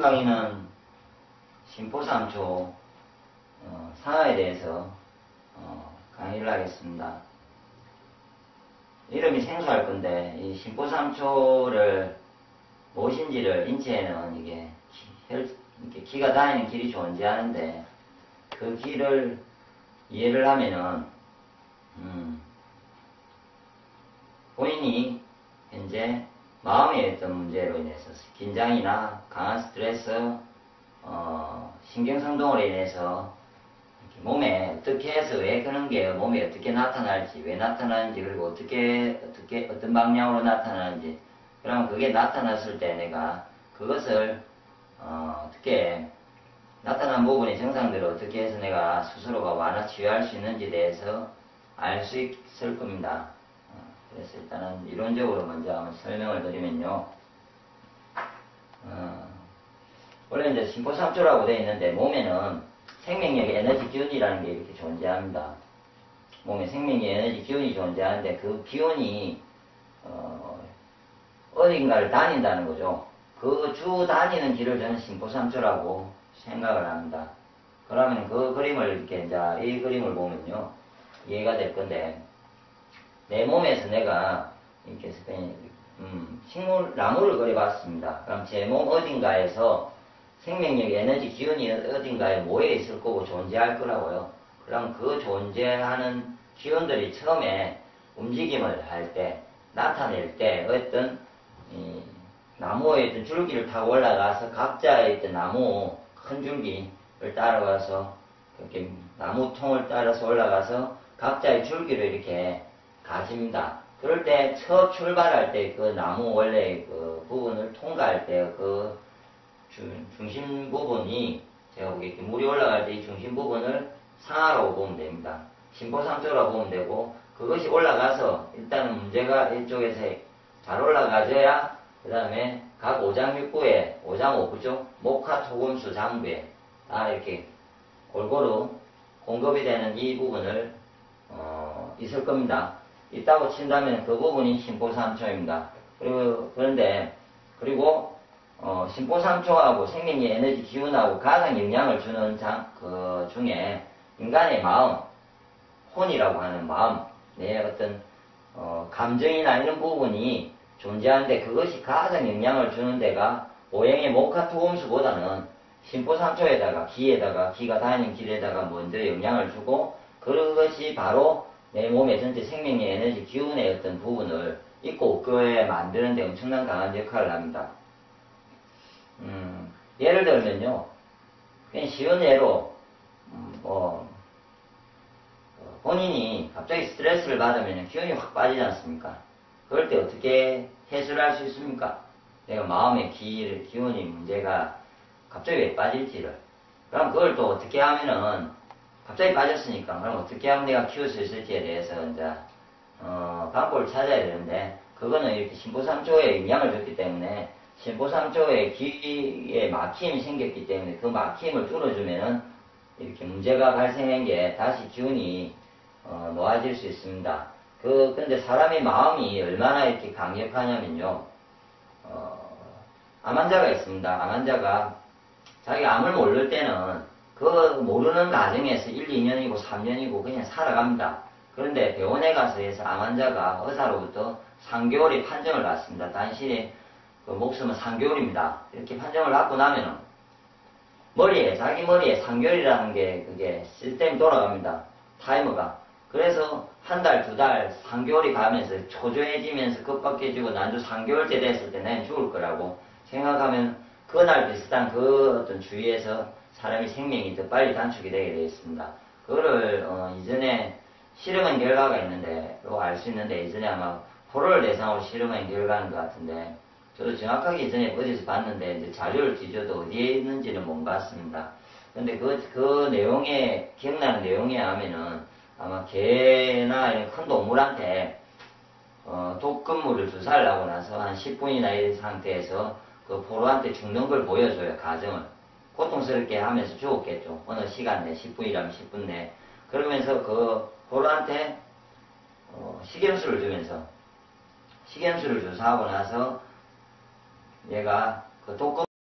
강의는 심포삼초 상하에 대해서 강의를 하겠습니다. 이름이 생소할 건데 이 심포삼초를 무엇인지를 인체에는 이게 기가 다니는 길이 존재하는데 그 길을 이해를 하면은 본인이 현재 마음의 어떤 문제로 인해서 긴장이나 강한 스트레스, 신경성동으로 인해서 몸에 어떻게 해서 왜 그런 게 몸에 어떻게 나타날지, 왜 나타나는지, 그리고 어떤 방향으로 나타나는지, 그러면 그게 나타났을 때 내가 그것을 어떻게 나타난 부분의 증상들을 어떻게 해서 내가 스스로가 완화 치유할 수 있는지에 대해서 알 수 있을 겁니다. 그래서 일단은 이론적으로 먼저 한번 설명을 드리면요. 원래 이제 심포삼초라고 되어 있는데 몸에는 생명력의 에너지 기운이라는 게 이렇게 존재합니다. 몸에 생명의 에너지 기운이 존재하는데 그 기운이 어딘가를 다닌다는 거죠. 그 주 다니는 길을 저는 심포삼초라고 생각을 합니다. 그러면 그 그림을 이렇게 이제 이 그림을 보면요 이해가 될 건데 내 몸에서 내가 이렇게 나무를 그려봤습니다. 그럼 제 몸 어딘가에서 생명력 에너지 기운이 어딘가에 모여 있을 거고 존재할 거라고요. 그럼 그 존재하는 기운들이 처음에 움직임을 할 때, 나타낼 때 어떤 나무에 있던 줄기를 타고 올라가서 각자의 있던 나무 큰 줄기를 따라가서 이렇게 나무 통을 따라서 올라가서 각자의 줄기를 이렇게 가집니다. 그럴 때 첫 출발할 때 그 나무 원래 그 부분을 통과할 때 그 중심 부분이 제가 보기에 이렇게 물이 올라갈 때 이 중심 부분을 상하라고 보면 됩니다. 심포삼초라고 보면 되고 그것이 올라가서 일단은 문제가 이쪽에서 잘 올라가져야 그 다음에 각 오장육부에 오장오부죠. 목화 토금수 장부에 다 이렇게 골고루 공급이 되는 이 부분을 있을 겁니다. 있다고 친다면 그 부분이 심포삼초입니다. 그리고 심포삼초하고 생명의 에너지 기운하고 가장 영향을 주는 그 중에 인간의 마음, 혼이라고 하는 마음, 내 어떤 감정이나 이런 부분이 존재하는데 그것이 가장 영향을 주는 데가 오행의 목화토금수보다는 심포삼초에다가 기가 다니는 길에다가 먼저 영향을 주고 그것이 바로 내 몸의 전체 생명의 에너지 기운의 어떤 부분을 있고 없고에 만드는 데 엄청난 강한 역할을 합니다. 예를 들면요. 그냥 쉬운 예로 본인이 갑자기 스트레스를 받으면 기운이 확 빠지지 않습니까? 그럴 때 어떻게 해소를 할 수 있습니까? 내가 마음의 기운이 문제가 갑자기 왜 빠질지를. 그럼 그걸 또 어떻게 하면은 갑자기 빠졌으니까 그럼 어떻게 하면 내가 키울 수 있을지에 대해서 이제 방법을 찾아야 되는데 그거는 이렇게 심포삼초에 영향을 줬기 때문에 심포삼초에 기에 막힘이 생겼기 때문에 그 막힘을 뚫어주면은 이렇게 문제가 발생한 게 다시 기운이 놓아질 수 있습니다. 근데 사람의 마음이 얼마나 이렇게 강력하냐면요. 암 환자가 있습니다. 암 환자가 자기 암을 모를 때는 그 모르는 과정에서 1, 2년이고 3년이고 그냥 살아갑니다. 그런데 병원에 가서 해서 암 환자가 의사로부터 3개월의 판정을 받습니다. 단신에 그 목숨은 3개월입니다. 이렇게 판정을 받고 나면은 자기 머리에 3개월이라는 게 그게 시스템이 돌아갑니다. 타이머가. 그래서 한 달, 두 달, 3개월이 가면서 초조해지면서 급박해지고 난주 3개월째 됐을 때 나는 죽을 거라고 생각하면 그날 비슷한 그 어떤 주위에서 사람이 생명이 더 빨리 단축이 되게 되어 있습니다. 그거를 이전에 실험한 결과가 있는데 알 수 있는데 이전에 아마 포로를 대상으로 실험한 결과인 것 같은데 저도 정확하게 이전에 어디서 봤는데 이제 자료를 뒤져도 어디에 있는지는 못 봤습니다. 근데 그 내용에 기억나는 내용에 하면은 아마 개나 이런 큰 동물한테 독극물을 주사를 하고 나서 한 10분이나 이런 상태에서 그 포로한테 죽는 걸 보여줘요. 과정을. 고통스럽게 하면서 죽었겠죠. 어느 시간 내 10분이라면 10분 내. 그러면서 그 포로한테 식염수를 주면서 식염수를 주사하고 나서 얘가 그 독극